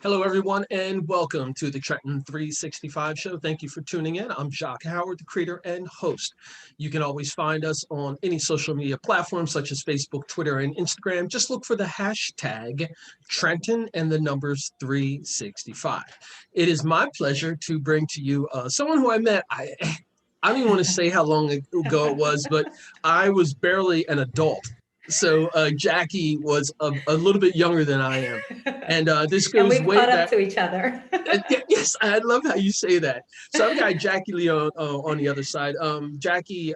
Hello, everyone, and welcome to the Trenton 365 show. Thank you for tuning in. I'm Jacque Howard, the creator and host. You can always find us on any social media platforms such as Facebook, Twitter, and Instagram. Just look for the hashtag Trenton and the numbers 365. It is my pleasure to bring to you someone who I met. I don't even want to say how long ago it was, but I was barely an adult. So Jackie was a little bit younger than I am. And this And goes we've way caught up back. to each other. Yes, I love how you say that. So I've got Jacquelyn Leon on the other side. Jackie,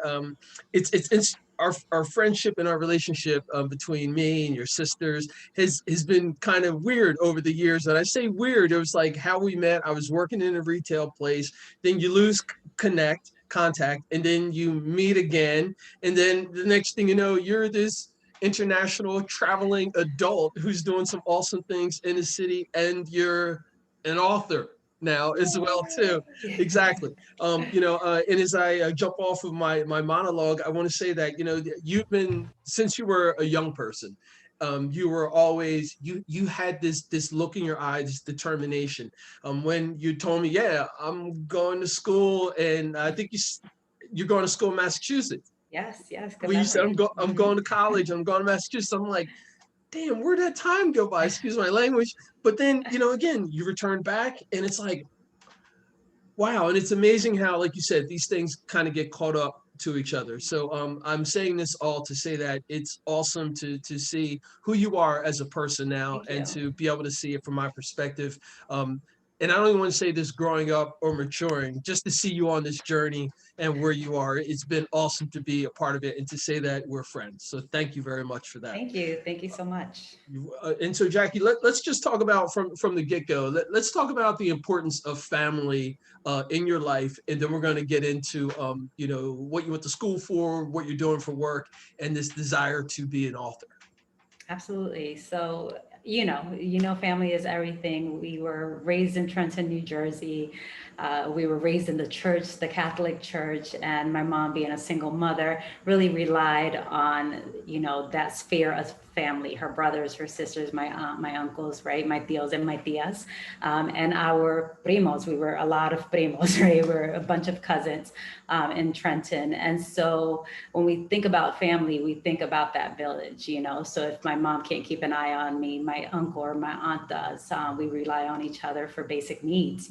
it's our friendship and our relationship between me and your sisters has been kind of weird over the years. And I say weird, it was like how we met. I was working in a retail place, then you lose contact, and then you meet again, and then the next thing you know, you're this international traveling adult who's doing some awesome things in the city, and you're an author now as well too. Exactly. And as I jump off of my monologue, I want to say that you've been, since you were a young person, you were always, you had this look in your eyes, this determination. When you told me, yeah, I'm going to school, and I think you're going to school in Massachusetts. Yes, good When you said memory. I'm going to college, I'm going to Massachusetts, I'm like, damn, where'd that time go by? Excuse my language. But then, again, you return back, and it's like, wow. And it's amazing how, like you said, these things kind of get caught up to each other. So I'm saying this all to say that it's awesome to see who you are as a person now, Thank and you. to be able to see it from my perspective. And I don't even want to say this growing up or maturing, just to see you on this journey and where you are. It's been awesome to be a part of it, and to say that we're friends. So thank you very much for that. Thank you. Thank you so much. And so, Jackie, let's just talk about from the get-go. Let's talk about the importance of family in your life, and then we're going to get into what you went to school for, what you're doing for work, and this desire to be an author. Absolutely. So, family is everything. We were raised in Trenton, New Jersey. We were raised in the church, the Catholic Church, and my mom, being a single mother, really relied on, that sphere of family, her brothers, her sisters, my aunt, my uncles, right? My tios and my tias, and our primos. We were a lot of primos, right? We're a bunch of cousins in Trenton. And so when we think about family, we think about that village, So if my mom can't keep an eye on me, my uncle or my aunt does. We rely on each other for basic needs,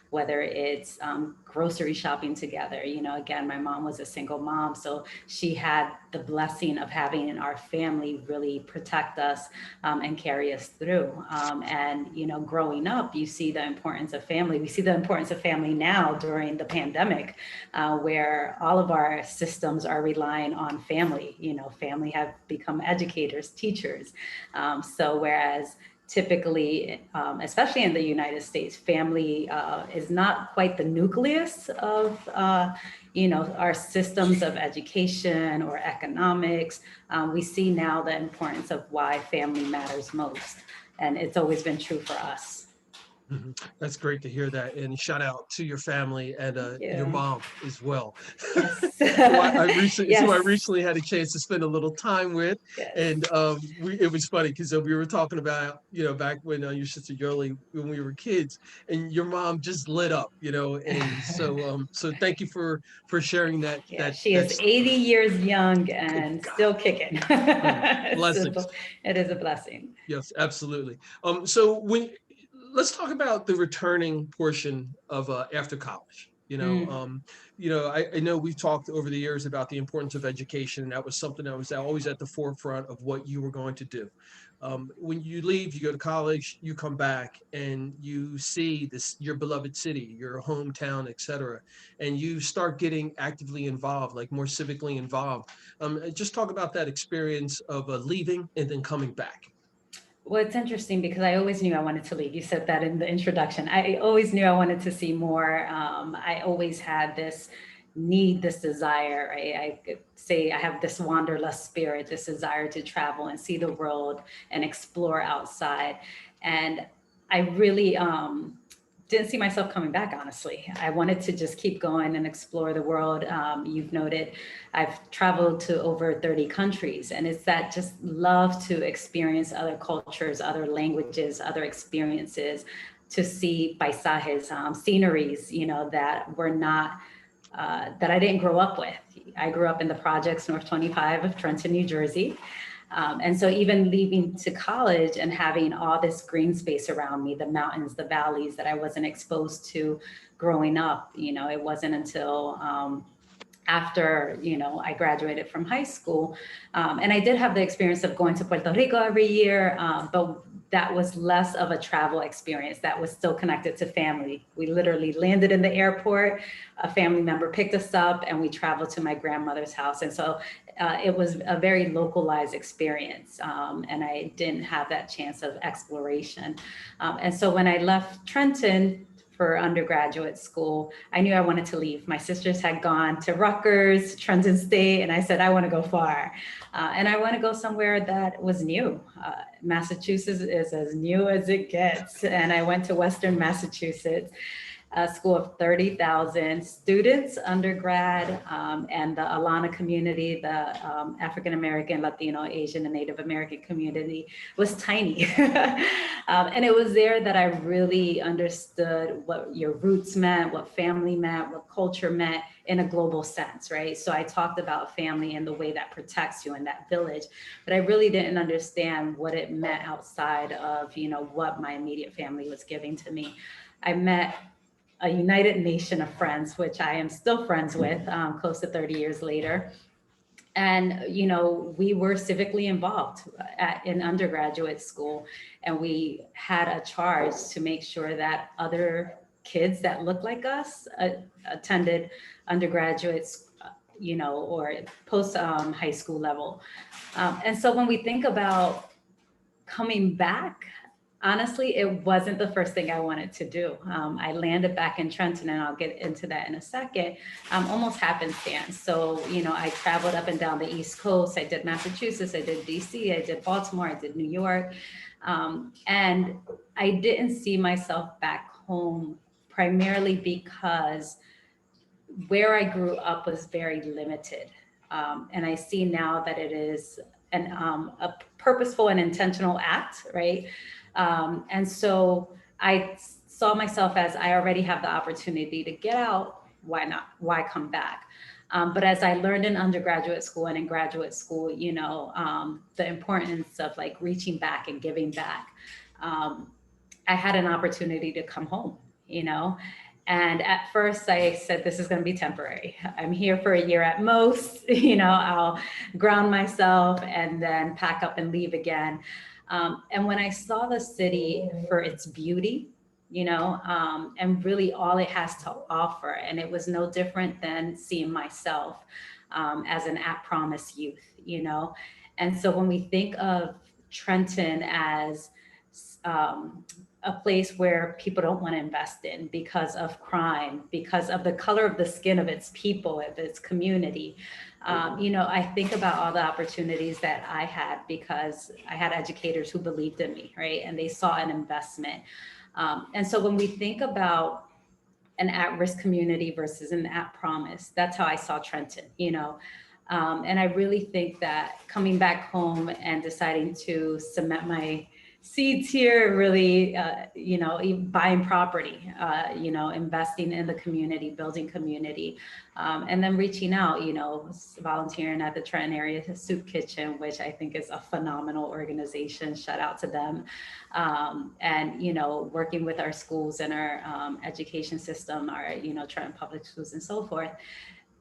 whether it's grocery shopping together. Again, my mom was a single mom, so she had the blessing of having in our family really protect us and carry us through. And growing up, you see the importance of family. We see the importance of family now during the pandemic, where all of our systems are relying on family. Family have become educators, teachers. So whereas typically, especially in the United States, family is not quite the nucleus of, our systems of education or economics. We see now the importance of why family matters most. And it's always been true for us. Mhm. That's great to hear that, and shout out to your family and Thank your you. mom as well. Yes. Who I Yes. recently had a chance to spend a little time with, Yes. and it was funny because we were talking about back when your sister Yoli, when we were kids, and your mom just lit up, and so thank you for sharing that Yeah, that she is that's 80 years young oh and God, still kicking. blessings. So it is a blessing. Yes, absolutely. So let's talk about the returning portion of after college. Mm. I know we've talked over the years about the importance of education, and that was something that was always at the forefront of what you were going to do. When you leave, you go to college, you come back, and you see your beloved city, your hometown, etc., and you start getting actively involved, like more civically involved. Just talk about that experience of leaving and then coming back. Well, it's interesting because I always knew I wanted to leave. You said that in the introduction. I always knew I wanted to see more. I always had this need, this desire. I could say I have this wanderlust spirit, this desire to travel and see the world and explore outside. And I really didn't see myself coming back, honestly. I wanted to just keep going and explore the world. You've noted I've traveled to over 30 countries, and it's that just love to experience other cultures, other languages, other experiences, to see paisajes, sceneries, that were not, that I didn't grow up with. I grew up in the projects, North 25 of Trenton, New Jersey. And so even leaving to college and having all this green space around me, the mountains, the valleys that I wasn't exposed to growing up, it wasn't until after I graduated from high school, and I did have the experience of going to Puerto Rico every year, but that was less of a travel experience. That was still connected to family. We literally landed in the airport, a family member picked us up, and we traveled to my grandmother's house. And so it was a very localized experience, and I didn't have that chance of exploration. And so when I left Trenton for undergraduate school, I knew I wanted to leave. My sisters had gone to Rutgers, Trenton State, and I said, I want to go far. And I want to go somewhere that was new. Massachusetts is as new as it gets. And I went to Western Massachusetts, a school of 30,000 students, undergrad, and the Alana community, the African-American, Latino, Asian, and Native American community was tiny. And it was there that I really understood what your roots meant, what family meant, what culture meant in a global sense, right? So I talked about family and the way that protects you in that village, but I really didn't understand what it meant outside of, what my immediate family was giving to me. I met a united nation of friends, which I am still friends with, close to 30 years later. And, we were civically involved in undergraduate school, and we had a charge to make sure that other kids that looked like us attended undergraduates, or post high school level. And so when we think about coming back, honestly, it wasn't the first thing I wanted to do. I landed back in Trenton, and I'll get into that in a second, almost happenstance. So, I traveled up and down the East Coast. I did Massachusetts, I did DC, I did Baltimore, I did New York. And I didn't see myself back home primarily because where I grew up was very limited. And I see now that it is a purposeful and intentional act, right? And so I saw myself as, I already have the opportunity to get out. Why not? Why come back? But as I learned in undergraduate school and in graduate school, the importance of like reaching back and giving back, I had an opportunity to come home, you know. And at first I said, this is going to be temporary. I'm here for a year at most, I'll ground myself and then pack up and leave again. And when I saw the city for its beauty, and really all it has to offer, and it was no different than seeing myself as an at promise youth, And so when we think of Trenton as a place where people don't want to invest in because of crime, because of the color of the skin of its people, of its community. I think about all the opportunities that I had because I had educators who believed in me, right? And they saw an investment. And so when we think about an at-risk community versus an at-promise, that's how I saw Trenton, And I really think that coming back home and deciding to cement my seeds here, really, buying property, investing in the community, building community, and then reaching out, volunteering at the Trenton Area Soup Kitchen, which I think is a phenomenal organization. Shout out to them. And, working with our schools and our education system, our, Trenton Public Schools and so forth.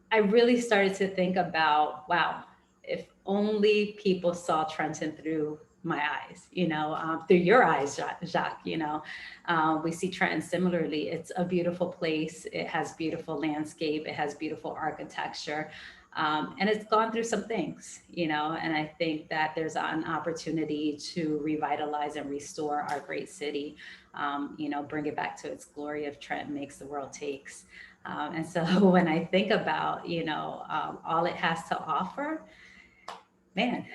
I really started to think about, wow, if only people saw Trenton through my eyes, through your eyes, Jacque, we see Trenton similarly. It's a beautiful place. It has beautiful landscape. It has beautiful architecture. And it's gone through some things, and I think that there's an opportunity to revitalize and restore our great city, bring it back to its glory of Trenton makes the world takes. And so when I think about, all it has to offer, man,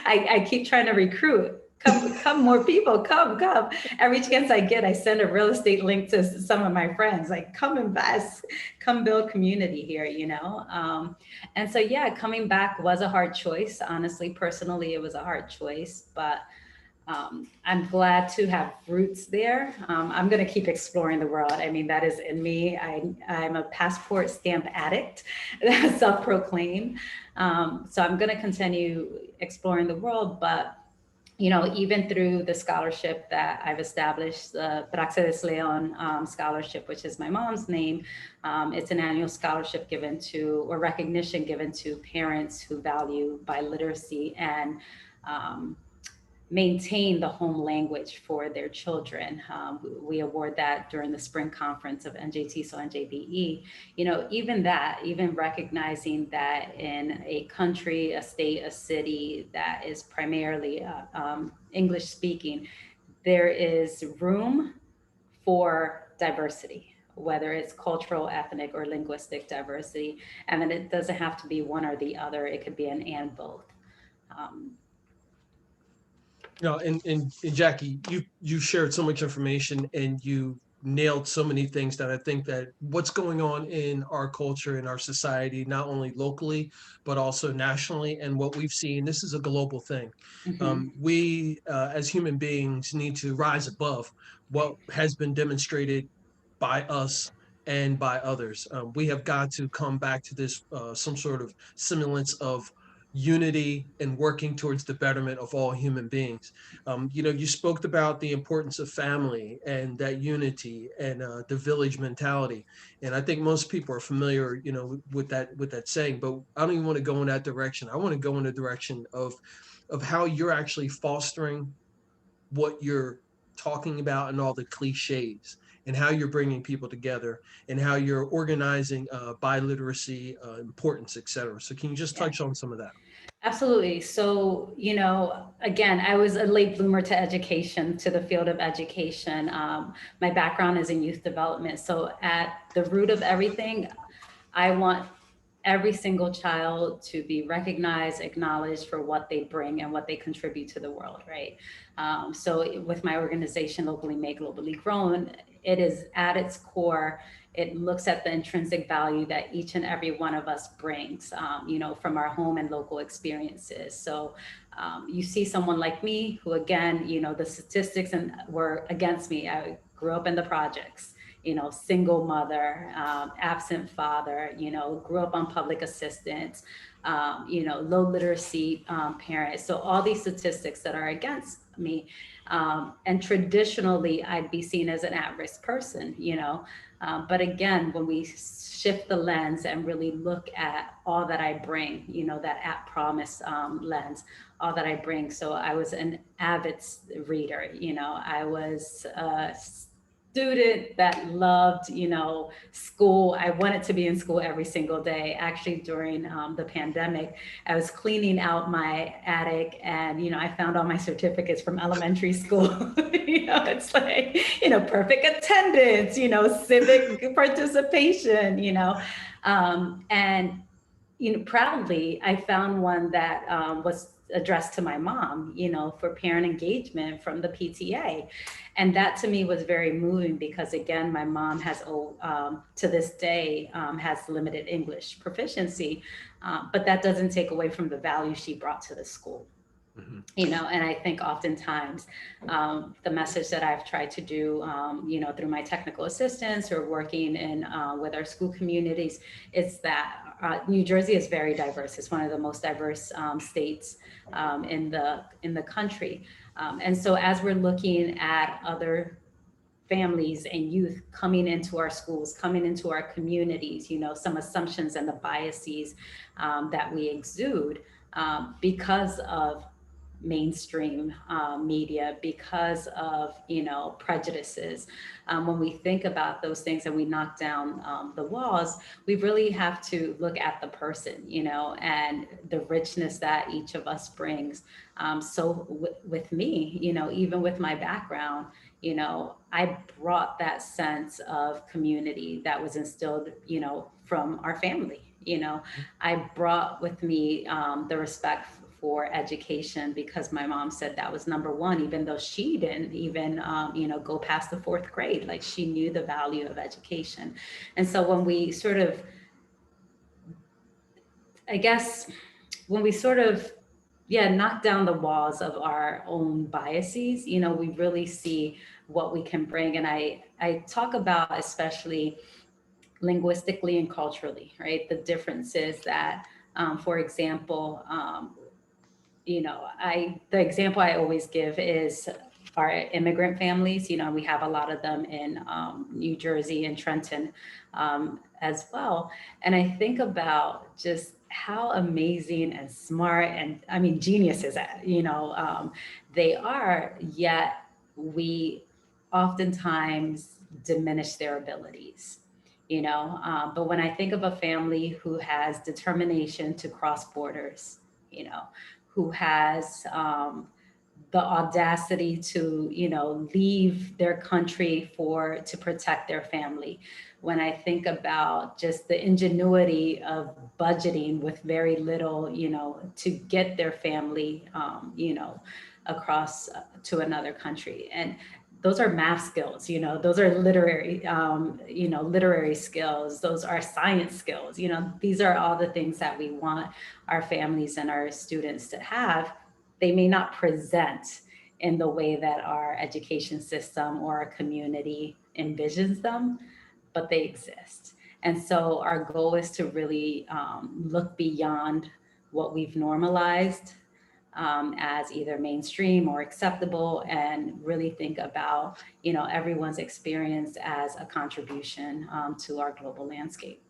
I keep trying to recruit come more people, come. Every chance I get, I send a real estate link to some of my friends, like come invest, come build community here, and so yeah, coming back was a hard choice. Honestly, personally, it was a hard choice, but I'm glad to have roots there. I'm going to keep exploring the world. I mean, that is in me. I'm a passport stamp addict, self-proclaimed. So I'm going to continue exploring the world, but even through the scholarship that I've established, the R.E.A.C.H Leon scholarship, which is my mom's name, it's an annual scholarship given to, or recognition given to parents who value biliteracy and um, maintain the home language for their children. We award that during the spring conference of NJT, so NJBE. Even that, even recognizing that in a country, a state, a city that is primarily English speaking, there is room for diversity, whether it's cultural, ethnic, or linguistic diversity. And then it doesn't have to be one or the other, it could be an and both. Um, And Jackie, you shared so much information and you nailed so many things that I think that what's going on in our culture, in our society, not only locally but also nationally, and what we've seen. This is a global thing. mhm. We, as human beings, need to rise above what has been demonstrated by us and by others. We have got to come back to this some sort of semblance of unity and working towards the betterment of all human beings. You spoke about the importance of family and that unity and the village mentality, and I think most people are familiar, with that saying. But I don't even want to go in that direction. I want to go in the direction of how you're actually fostering what you're talking about and all the cliches, and how you're bringing people together, and how you're organizing biliteracy importance, etc. So can you just Yeah. touch on some of that? Absolutely. So, again, I was a late bloomer to education, to the field of education. My background is in youth development. So, at the root of everything, I want every single child to be recognized, acknowledged for what they bring and what they contribute to the world, right? So, with my organization, Locally Made, Globally Grown, it is at its core, it looks at the intrinsic value that each and every one of us brings, from our home and local experiences. So, you see someone like me who, again, the statistics were against me. I grew up in the projects, single mother, absent father, grew up on public assistance, low literacy parents. So all these statistics that are against me. And traditionally, I'd be seen as an at-risk person, but again, when we shift the lens and really look at all that I bring, that at promise lens, all that I bring. So I was an avid reader, I was student that loved, school. I wanted to be in school every single day. Actually, during the pandemic, I was cleaning out my attic, and I found all my certificates from elementary school. It's like perfect attendance, civic participation, and proudly, I found one that was addressed to my mom, for parent engagement from the PTA. And that to me was very moving because, again, my mom has, to this day, has limited English proficiency, but that doesn't take away from the value she brought to the school. Mhm. And I think oftentimes the message that I've tried to do, through my technical assistance or working in with our school communities, is that New Jersey is very diverse. It's one of the most diverse states in the country, and so as we're looking at other families and youth coming into our schools, coming into our communities, some assumptions and the biases that we exude because of mainstream media, because of prejudices. When we think about those things and we knock down the walls, we really have to look at the person, and the richness that each of us brings. So with me, even with my background, I brought that sense of community that was instilled, from our family. I brought with me the respect for education because my mom said that was number one, even though she didn't even, go past the fourth grade. Like she knew the value of education. And so when we sort of, I guess, when we sort of, yeah, knock down the walls of our own biases, we really see what we can bring. And I talk about especially linguistically and culturally, right? The differences that, for example, the example I always give is our immigrant families. We have a lot of them in New Jersey and Trenton as well. And I think about just how amazing and smart and, I mean, geniuses, they are, yet we oftentimes diminish their abilities. But when I think of a family who has determination to cross borders, you know, who has the audacity to, leave their country to protect their family. When I think about just the ingenuity of budgeting with very little, to get their family, across to another country. And those are math skills, those are literary skills, those are science skills, these are all the things that we want our families and our students to have. They may not present in the way that our education system or our community envisions them, but they exist. And so our goal is to really look beyond what we've normalized as either mainstream or acceptable, and really think about, everyone's experience as a contribution to our global landscape.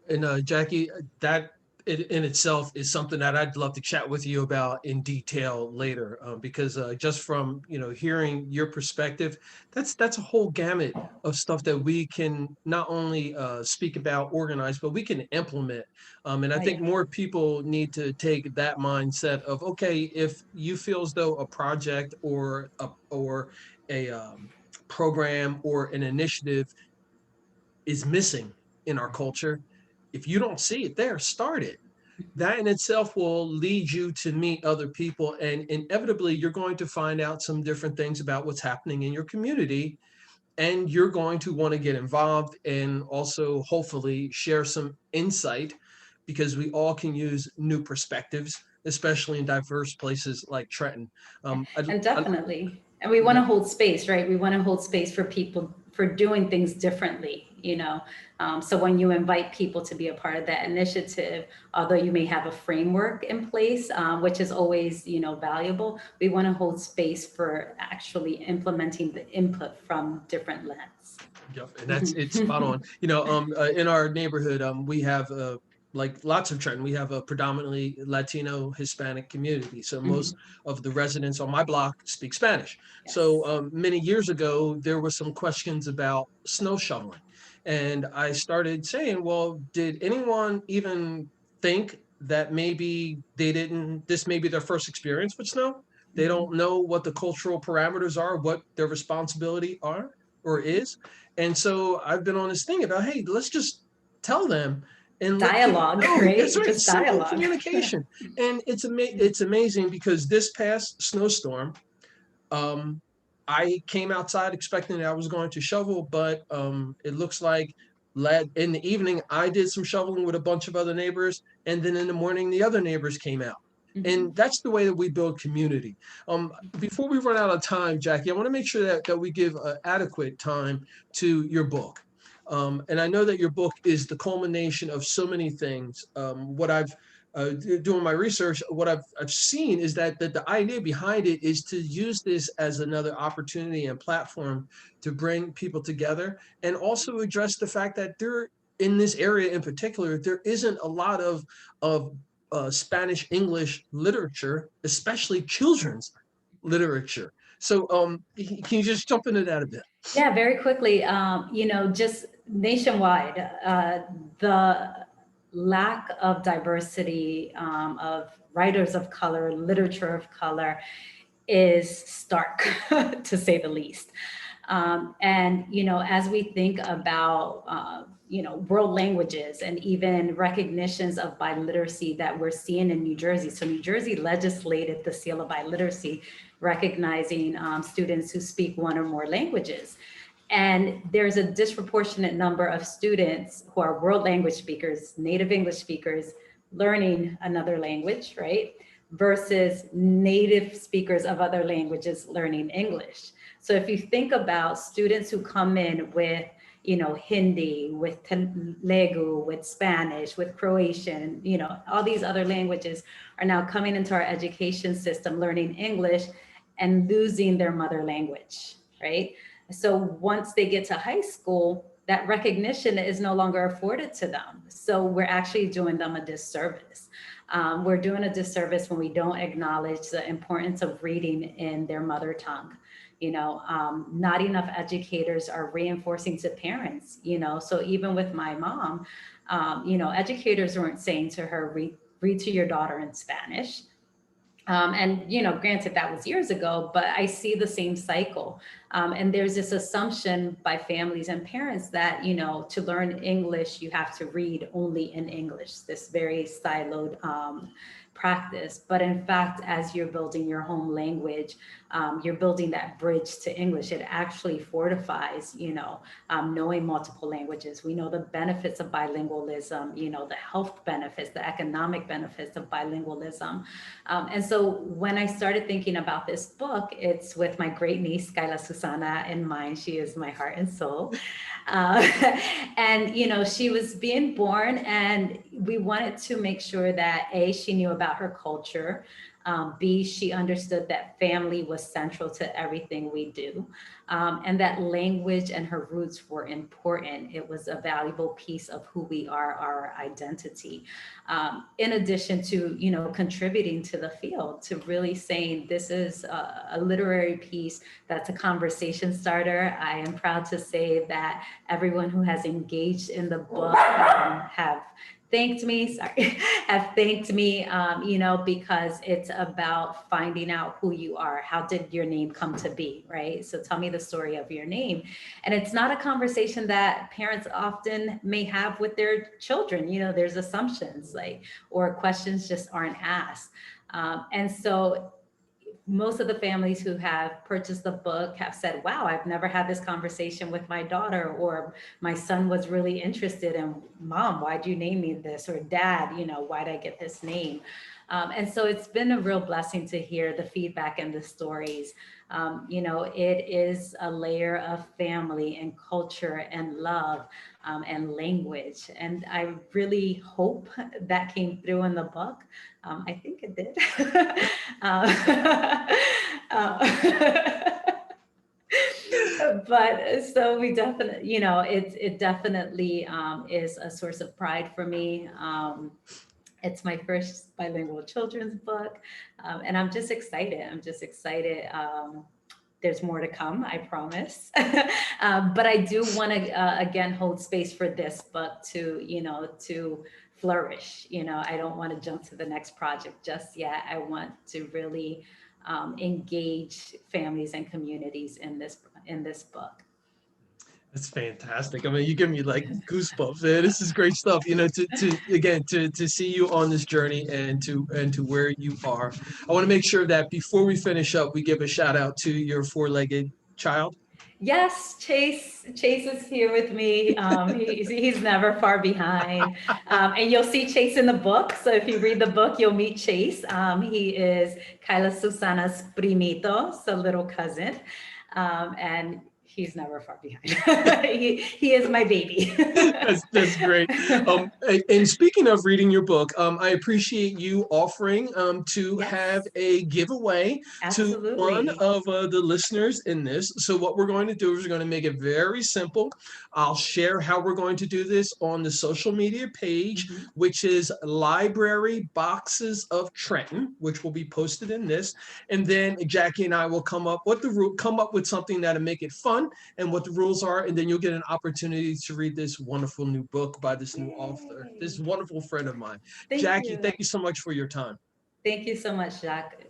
And Jackie, that in itself is something that I'd love to chat with you about in detail later, because just from hearing your perspective, that's a whole gamut of stuff that we can not only speak about, organize, but we can implement. And I think Right. more people need to take that mindset of, okay, if you feel as though a project or a program or an initiative is missing in our culture, if you don't see it there, start it. That in itself will lead you to meet other people, and inevitably you're going to find out some different things about what's happening in your community, and you're going to want to get involved and also hopefully share some insight, because we all can use new perspectives, especially in diverse places like Trenton. And I, definitely, and we want yeah, to hold space, right? We want to hold space for people for doing things differently, so when you invite people to be a part of that initiative, although you may have a framework in place, which is always, valuable, we want to hold space for actually implementing the input from different lens. yep, and it's spot on. In our neighborhood, we have like lots of Trenton, we have a predominantly Latino Hispanic community. So most Mhm. of the residents on my block speak Spanish. So Yes. many years ago, there were some questions about snow shoveling, and I started saying, well, did anyone even think that maybe they didn't? This may be their first experience with snow. They Mhm. don't know what the cultural parameters are, what their responsibility are or is. And so I've been on this thing about, hey, let's just tell them and let people Dialogue, know. That's right? right, Just simple dialogue. communication. And it's amazing because this past snowstorm, um, I came outside expecting that I was going to shovel, but it looks like in the evening I did some shoveling with a bunch of other neighbors, and then in the morning the other neighbors came out. Mhm. And that's the way that we build community. Before we run out of time, Jackie, I want to make sure that we give adequate time to your book. And I know that your book is the culmination of so many things. What I've doing my research, what I've seen is that the idea behind it is to use this as another opportunity and platform to bring people together, and also address the fact that there, in this area in particular, there isn't a lot of Spanish English literature, especially children's literature. So can you just jump into that a bit? Yeah, very quickly, just nationwide, the lack of diversity of writers of color, literature of color is stark, to say the least. And, as we think about, world languages and even recognitions of biliteracy that we're seeing in New Jersey. So New Jersey legislated the seal of biliteracy, recognizing students who speak one or more languages. And there's a disproportionate number of students who are world language speakers, native English speakers, learning another language, right? Versus native speakers of other languages learning English. So if you think about students who come in with, Hindi, with Telugu, with Spanish, with Croatian, all these other languages are now coming into our education system, learning English and losing their mother language, right? So once they get to high school, that recognition is no longer afforded to them. So we're actually doing them a disservice. We're doing a disservice when we don't acknowledge the importance of reading in their mother tongue. Not enough educators are reinforcing to parents, so even with my mom, educators weren't saying to her, read to your daughter in Spanish. And granted, that was years ago, but I see the same cycle. And there's this assumption by families and parents that to learn English, you have to read only in English. This very siloed practice. But in fact, as you're building your home language, you're building that bridge to English. It actually fortifies, knowing multiple languages. We know the benefits of bilingualism, the health benefits, the economic benefits of bilingualism. And so when I started thinking about this book, it's with my great niece, Kyla Susana, in mind. She is my heart and soul. Uh, and, she was being born, and we wanted to make sure that A, she knew about her culture. B, she understood that family was central to everything we do, and that language and her roots were important. It was a valuable piece of who we are, our identity. In addition to, contributing to the field, to really saying this is a literary piece that's a conversation starter. I am proud to say that everyone who has engaged in the book have thanked me, sorry, have thanked me, because it's about finding out who you are. How did your name come to be, right? So tell me the story of your name. And it's not a conversation that parents often may have with their children. There's assumptions, or questions just aren't asked. And so most of the families who have purchased the book have said, wow, I've never had this conversation with my daughter, or my son was really interested in, mom, why'd you name me this? Or dad, why'd I get this name? And so it's been a real blessing to hear the feedback and the stories. It is a layer of family and culture and love, and language. And I really hope that came through in the book. I think it did. But so we definitely, it definitely is a source of pride for me. It's my first bilingual children's book, and I'm just excited. I'm just excited. There's more to come, I promise. But I do want to again hold space for this book to flourish. I don't want to jump to the next project just yet. I want to really engage families and communities in this book. That's fantastic. I mean, you give me like goosebumps, man. This is great stuff. To again to see you on this journey and to where you are. I want to make sure that before we finish up, we give a shout out to your four-legged child. Yes, Chase. Chase is here with me. He's never far behind, and you'll see Chase in the book. So if you read the book, you'll meet Chase. He is Kyla Susana's primito, so little cousin, and he's never far behind. He is my baby. That's great. And speaking of reading your book, I appreciate you offering to have Yes, a giveaway to one absolutely. of the listeners in this. So what we're going to do is we're going to make it very simple. I'll share how we're going to do this on the social media page, Mhm. which is Library Boxes of Trenton, which will be posted in this. And then Jackie and I will come up with something that'll make it fun and what the rules are, and then you'll get an opportunity to read this wonderful new book by this new author, this Yay. wonderful friend of mine. Thank Jackie, you. thank you so much for your time. Thank you so much, Jacques.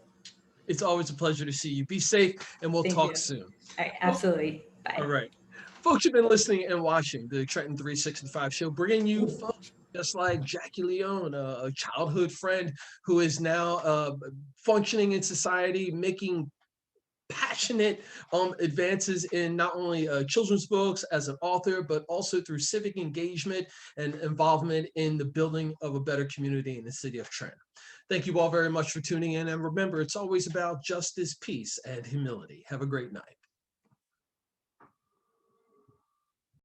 It's always a pleasure to see you. Be safe, and we'll Thank talk you. soon. All right, Well, absolutely. All Bye. right. Folks, you've been listening and watching the Trenton 365 show, bringing you folks just like Jacquelyn Leon, a childhood friend who is now functioning in society, making passionate advances in not only children's books as an author, but also through civic engagement and involvement in the building of a better community in the city of Trenton. Thank you all very much for tuning in. And remember, it's always about justice, peace, and humility. Have a great night.